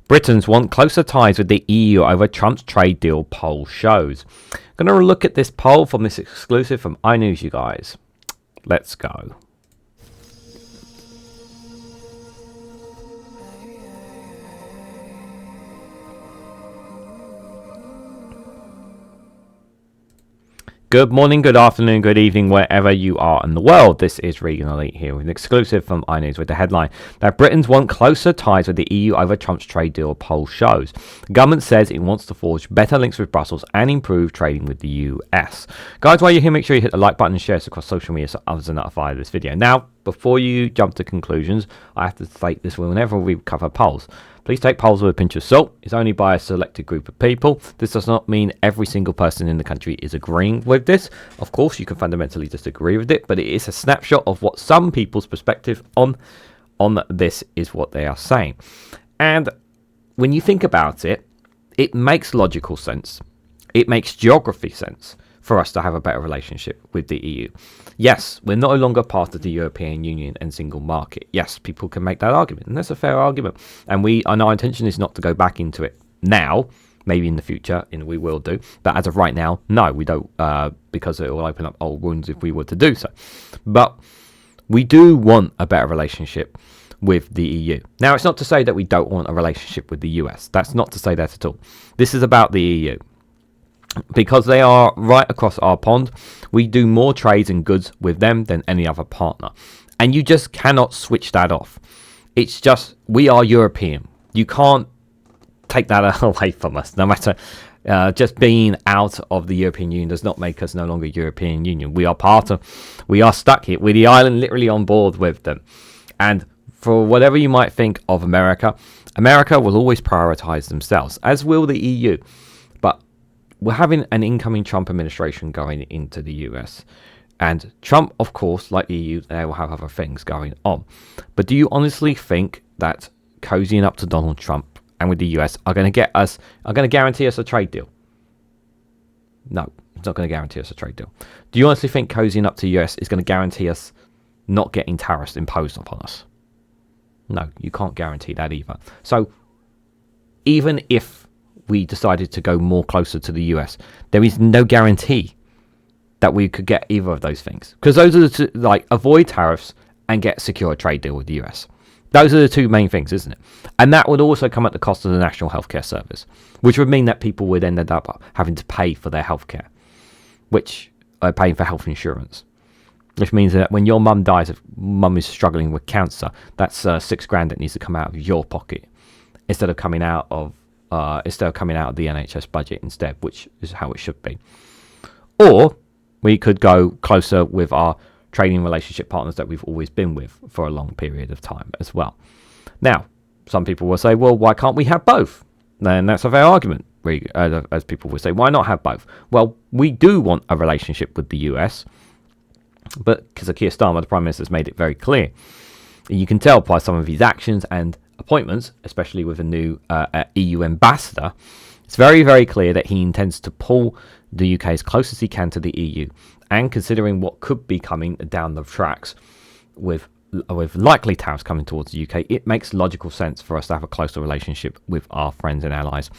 Britons want closer ties with the EU over Trump's trade deal, poll shows. I'm going to look at this poll from this exclusive from iNews, you guys. Let's go. Good morning, good afternoon, good evening, wherever you are in the world. This is Reganelite here with an exclusive from iNews with the headline that Britons want closer ties with the EU over Trump's trade deal, poll shows. The government says it wants to forge better links with Brussels and improve trading with the US. Guys, while you're here, make sure you hit the like button and share this across social media so others are notified of this video. Now, before you jump to conclusions, I have to state this whenever we cover polls. Please take polls with a pinch of salt. It's only by a selected group of people. This does not mean every single person in the country is agreeing with this. Of course, you can fundamentally disagree with it, but it is a snapshot of what some people's perspective on this is what they are saying. And when you think about it, it makes logical sense. It makes geography sense for us to have a better relationship with the EU. Yes, we're no longer part of the European Union and single market. Yes, people can make that argument, and that's a fair argument. And our intention is not to go back into it now. Maybe in the future, and we will do. But as of right now, no, we don't, because it will open up old wounds if we were to do so. But we do want a better relationship with the EU. Now, it's not to say that we don't want a relationship with the US. That's not to say that at all. This is about the EU. Because they are right across our pond, we do more trades and goods with them than any other partner. And you just cannot switch that off. It's just, we are European. You can't take that away from us. No matter, just being out of the European Union does not make us no longer European Union. We are stuck here. We're the island literally on board with them. And for whatever you might think of America, America will always prioritize themselves, as will the EU. But we're having an incoming Trump administration going into the US. And Trump, of course, like the EU, they will have other things going on. But do you honestly think that cozying up to Donald Trump and with the US are going to guarantee us a trade deal? No, it's not going to guarantee us a trade deal. Do you honestly think cozying up to the US is going to guarantee us not getting tariffs imposed upon us? No, you can't guarantee that either. So even if we decided to go more closer to the US, there is no guarantee that we could get either of those things. Because those are the two, like, avoid tariffs and get a secure trade deal with the US. Those are the two main things, isn't it? And that would also come at the cost of the National Healthcare Service, which would mean that people would end up having to pay for their healthcare, which are paying for health insurance. Which means that when your mum dies, if mum is struggling with cancer, that's $6,000 that needs to come out of your pocket instead of coming out of the NHS budget instead, which is how it should be. Or we could go closer with our trading relationship partners that we've always been with for a long period of time as well. Now, some people will say, well, why can't we have both? And that's a fair argument, as people will say. Why not have both? Well, we do want a relationship with the US, but because Sir Keir Starmer, the Prime Minister, has made it very clear. You can tell by some of his actions and appointments, especially with a new EU ambassador, it's very, very clear that he intends to pull the UK as close as he can to the EU. And considering what could be coming down the tracks with likely tariffs coming towards the UK, it makes logical sense for us to have a closer relationship with our friends and allies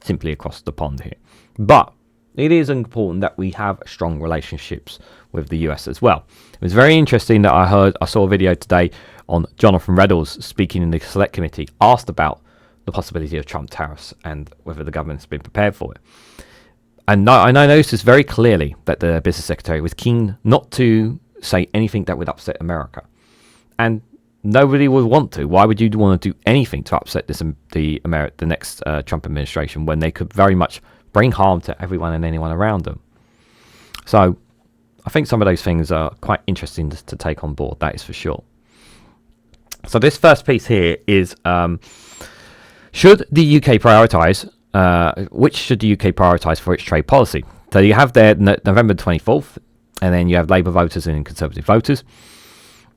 simply across the pond here. But it is important that we have strong relationships with the US as well. It was very interesting that I saw a video today on Jonathan Reynolds speaking in the Select Committee, asked about the possibility of Trump tariffs and whether the government's been prepared for it. And I noticed very clearly that the business secretary was keen not to say anything that would upset America. And nobody would want to. Why would you want to do anything to upset the next Trump administration when they could very much bring harm to everyone and anyone around them? So I think some of those things are quite interesting to take on board, that is for sure. So this first piece here is, should the UK prioritise, which should the UK prioritise for its trade policy? So you have there November 24th, and then you have Labour voters and Conservative voters.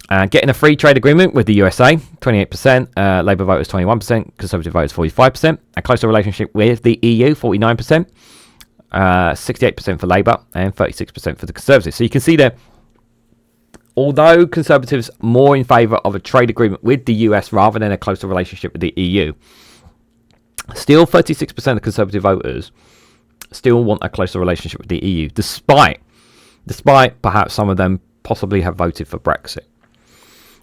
Getting a free trade agreement with the USA, 28%, Labour voters 21%, Conservative voters 45%, a closer relationship with the EU, 49%, 68% for Labour, and 36% for the Conservatives. So you can see there, although Conservatives more in favour of a trade agreement with the US rather than a closer relationship with the EU, Still, 36% of Conservative voters still want a closer relationship with the EU, despite perhaps some of them possibly have voted for Brexit.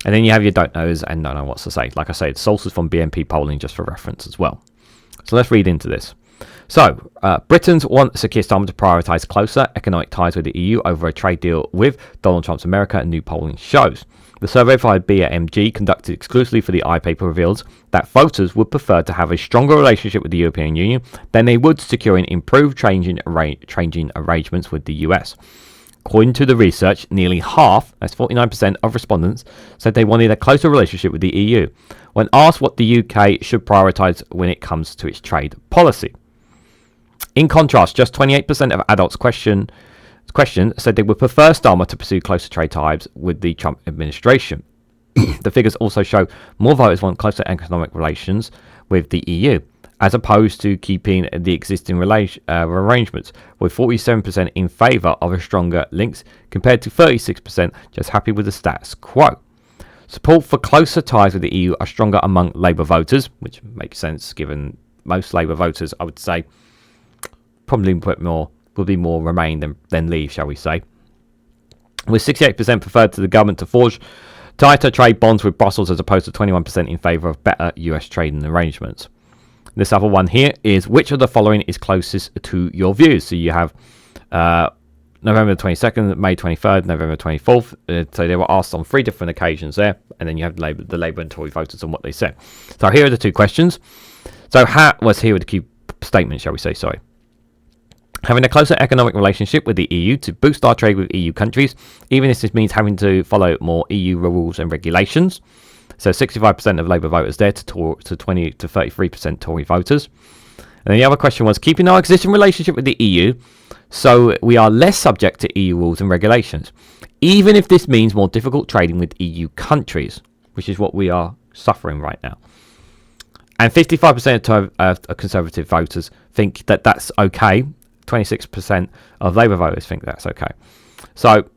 And then you have your don't knows and don't know what to say. Like I said, sources from BNP polling just for reference as well. So let's read into this. So, Britons want Sir Keir Starmer to prioritise closer economic ties with the EU over a trade deal with Donald Trump's America, and new polling shows. The survey by BMG, conducted exclusively for the iPaper, reveals that voters would prefer to have a stronger relationship with the European Union than they would securing improved trading arrangements with the US. According to the research, nearly half, that's 49% of respondents, said they wanted a closer relationship with the EU, when asked what the UK should prioritise when it comes to its trade policy. In contrast, just 28% of adults questioned said they would prefer Starmer to pursue closer trade ties with the Trump administration. The figures also show more voters want closer economic relations with the EU, as opposed to keeping the existing arrangements, with 47% in favour of a stronger links, compared to 36% just happy with the status quo. Support for closer ties with the EU are stronger among Labour voters, which makes sense given most Labour voters, I would say, probably will be more remain than leave, shall we say. With 68% preferred to the government to forge tighter trade bonds with Brussels, as opposed to 21% in favour of better US trading arrangements. This other one here is, which of the following is closest to your views? So you have November 22nd, May 23rd, November 24th. So they were asked on 3 different occasions there. And then you have the Labour and Tory voters and what they said. So here are the 2 questions. So here are the key statements, shall we say, sorry. Having a closer economic relationship with the EU to boost our trade with EU countries, even if this means having to follow more EU rules and regulations. So 65% of Labour voters there to 20 to 33% Tory voters. And then the other question was keeping our existing relationship with the EU so we are less subject to EU rules and regulations, even if this means more difficult trading with EU countries, which is what we are suffering right now. And 55% of Conservative voters think that that's okay. 26% of Labour voters think that's okay. So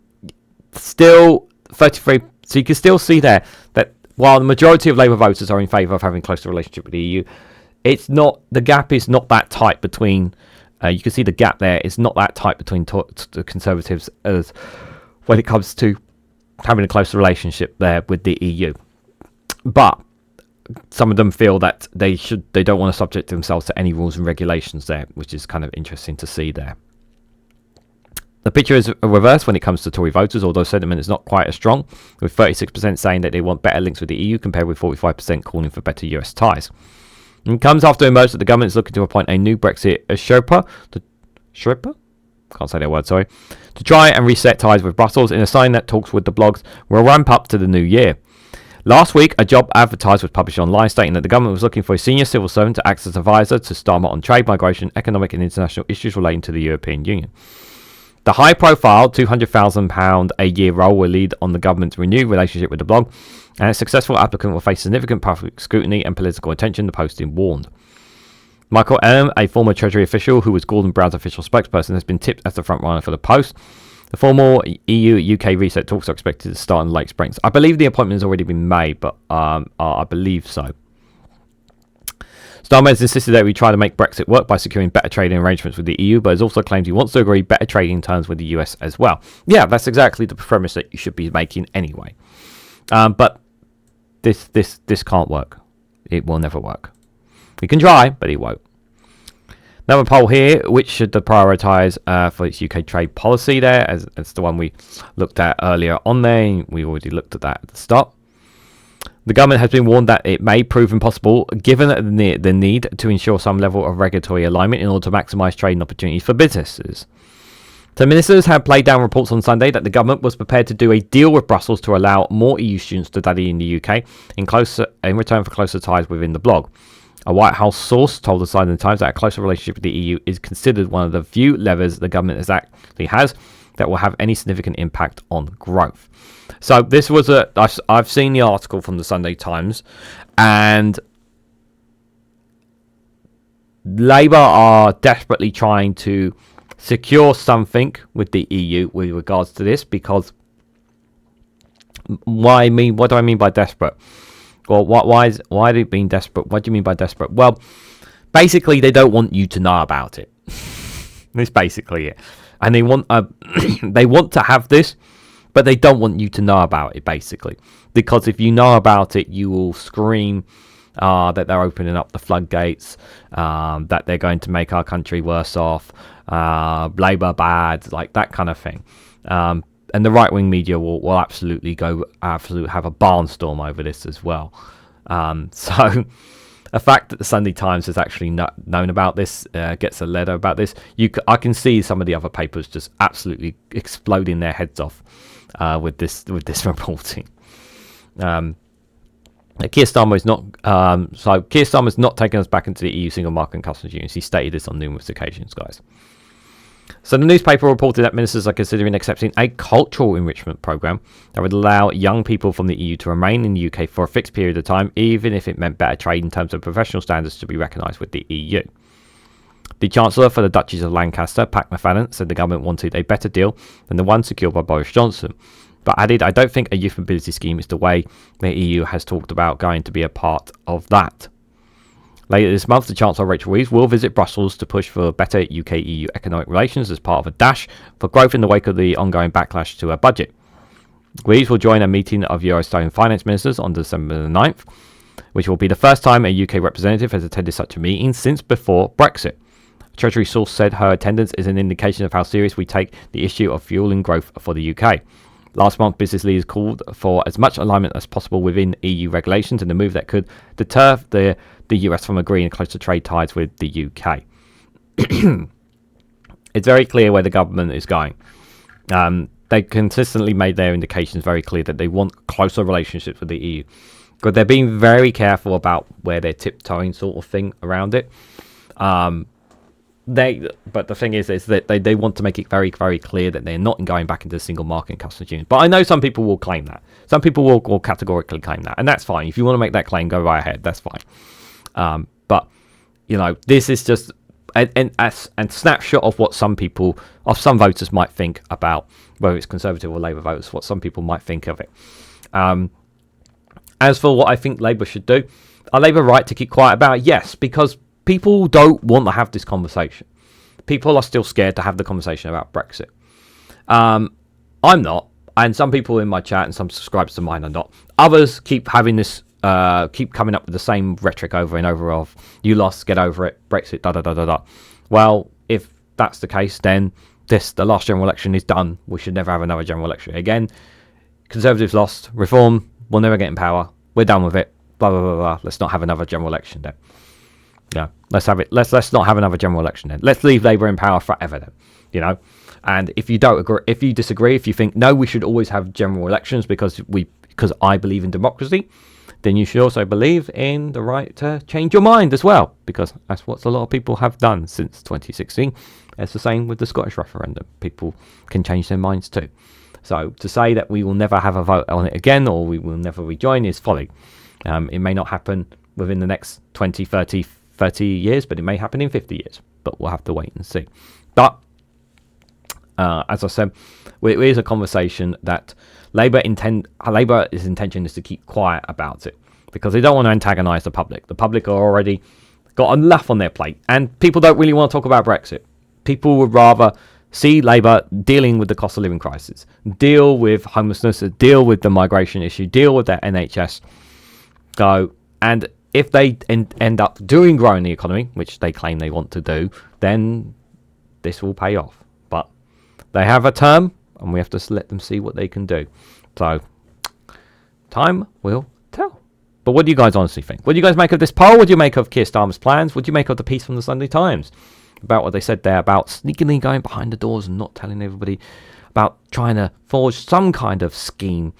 still 33. So you can still see there that while the majority of Labour voters are in favour of having a closer relationship with the EU, it's not, the gap is not that tight between, you can see the gap there is not that tight between the Conservatives as when it comes to having a closer relationship there with the EU. But some of them feel that they don't want to subject themselves to any rules and regulations there, which is kind of interesting to see there. The picture is reversed when it comes to Tory voters, although sentiment is not quite as strong, with 36% saying that they want better links with the EU compared with 45% calling for better US ties. And it comes after it emerged that the government is looking to appoint a new Brexit Sherpa, can't say that word, sorry, to try and reset ties with Brussels, in a sign that talks with the blogs will ramp up to the new year. Last week, a job advertisement was published online stating that the government was looking for a senior civil servant to act as advisor to Starmer on trade, migration, economic and international issues relating to the European Union. The high-profile £200,000 a year role will lead on the government's renewed relationship with the blog, and a successful applicant will face significant public scrutiny and political attention, the Posting warned. Michael Elm, a former Treasury official who was Gordon Brown's official spokesperson, has been tipped as the frontrunner for the post. The formal EU-UK reset talks are expected to start in late spring. I believe the appointment has already been made, but I believe so. Starmer has insisted that we try to make Brexit work by securing better trading arrangements with the EU, but has also claimed he wants to agree better trading terms with the US as well. Yeah, that's exactly the premise that you should be making anyway. But this can't work. It will never work. We can try, but it won't. Another poll here, which should prioritise for its UK trade policy there, as the one we looked at earlier on there. We already looked at that at the start. The government has been warned that it may prove impossible, given the need to ensure some level of regulatory alignment in order to maximise trading opportunities for businesses. So ministers have played down reports on Sunday that the government was prepared to do a deal with Brussels to allow more EU students to study in the UK in return for closer ties within the blog. A White House source told the Sunday Times that a closer relationship with the EU is considered one of the few levers the government actually has that will have any significant impact on growth. So this was I've seen the article from the Sunday Times, and Labour are desperately trying to secure something with the EU with regards to this, because what do I mean by desperate? Well, why are they being desperate? What do you mean by desperate? Well, basically they don't want you to know about it. That's basically it. And they want they want to have this, but they don't want you to know about it, basically. Because if you know about it, you will scream that they're opening up the floodgates, that they're going to make our country worse off, Labour bad, like that kind of thing. And the right-wing media will absolutely have a barnstorm over this as well. So the fact that the Sunday Times has actually known about this, gets a letter about this, I can see some of the other papers just absolutely exploding their heads off with this reporting. Keir Starmer is not. Keir Starmer's not taking us back into the EU single market and customs unions. He stated this on numerous occasions, guys. So the newspaper reported that ministers are considering accepting a cultural enrichment programme that would allow young people from the EU to remain in the UK for a fixed period of time, even if it meant better trade in terms of professional standards to be recognised with the EU. The Chancellor for the Duchies of Lancaster, Pat McFadden, said the government wanted a better deal than the one secured by Boris Johnson, but added, "I don't think a youth mobility scheme is the way the EU has talked about going to be a part of that." Later this month, the Chancellor Rachel Reeves will visit Brussels to push for better UK-EU economic relations as part of a dash for growth in the wake of the ongoing backlash to her budget. Reeves will join a meeting of Eurozone finance ministers on December the 9th, which will be the first time a UK representative has attended such a meeting since before Brexit. A Treasury source said her attendance is an indication of how serious we take the issue of fueling growth for the UK. Last month, business leaders called for as much alignment as possible within EU regulations in a move that could deter the US from agreeing closer trade ties with the UK. It's very clear where the government is going. They consistently made their indications very clear that they want closer relationships with the EU. But they're being very careful about where they're tiptoeing sort of thing around it. But the thing is that they want to make it very, very clear that they're not going back into the single market and customs union. But I know some people will claim that. Some people will categorically claim that. And that's fine. If you want to make that claim, go right ahead. That's fine. But, you know, this is just a snapshot of what some voters might think about, whether it's Conservative or Labour voters, what some people might think of it. As for what I think Labour should do, are Labour right to keep quiet about it? Yes, because people don't want to have this conversation. People are still scared to have the conversation about Brexit. I'm not, and some people in my chat and some subscribers to mine are not. Others keep having this, keep coming up with the same rhetoric over and over of, you lost, get over it, Brexit, da-da-da-da-da. Well, if that's the case, then the last general election is done. We should never have another general election again. Conservatives lost, Reform will never get in power. We're done with it, blah, blah, blah, blah. Let's not have another general election then. Yeah, let's have it. Let's not have another general election then. Let's leave Labour in power forever then. You know, and if you don't agree, if you disagree, if you think no, we should always have general elections because I believe in democracy, then you should also believe in the right to change your mind as well, because that's what a lot of people have done since 2016. It's the same with the Scottish referendum. People can change their minds too. So to say that we will never have a vote on it again or we will never rejoin is folly. It may not happen within the next 20, 30 years, but it may happen in 50 years. But we'll have to wait and see. But as I said, it is a conversation that Labour's intention is to keep quiet about it because they don't want to antagonise the public. The public are already got enough on their plate, and people don't really want to talk about Brexit. People would rather see Labour dealing with the cost of living crisis, deal with homelessness, deal with the migration issue, deal with their NHS. And if they end up growing the economy, which they claim they want to do, then this will pay off. But they have a term, and we have to let them see what they can do. So, time will tell. But what do you guys honestly think? What do you guys make of this poll? What do you make of Keir Starmer's plans? What do you make of the piece from the Sunday Times about what they said there about sneakily going behind the doors and not telling everybody, about trying to forge some kind of scheme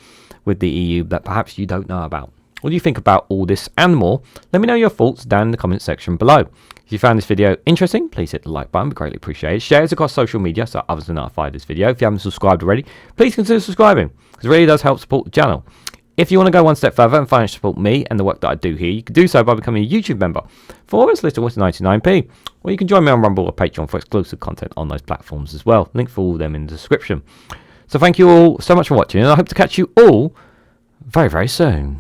with the EU that perhaps you don't know about? What do you think about all this and more? Let me know your thoughts down in the comment section below. If you found this video interesting, please hit the like button, be greatly appreciated. Share it across social media so others are notified of this video. If you haven't subscribed already, please consider subscribing, because it really does help support the channel. If you want to go one step further and financially support me and the work that I do here, you can do so by becoming a YouTube member for as little as 99p. Or you can join me on Rumble or Patreon for exclusive content on those platforms as well. Link for all of them in the description. So thank you all so much for watching, and I hope to catch you all very, very soon.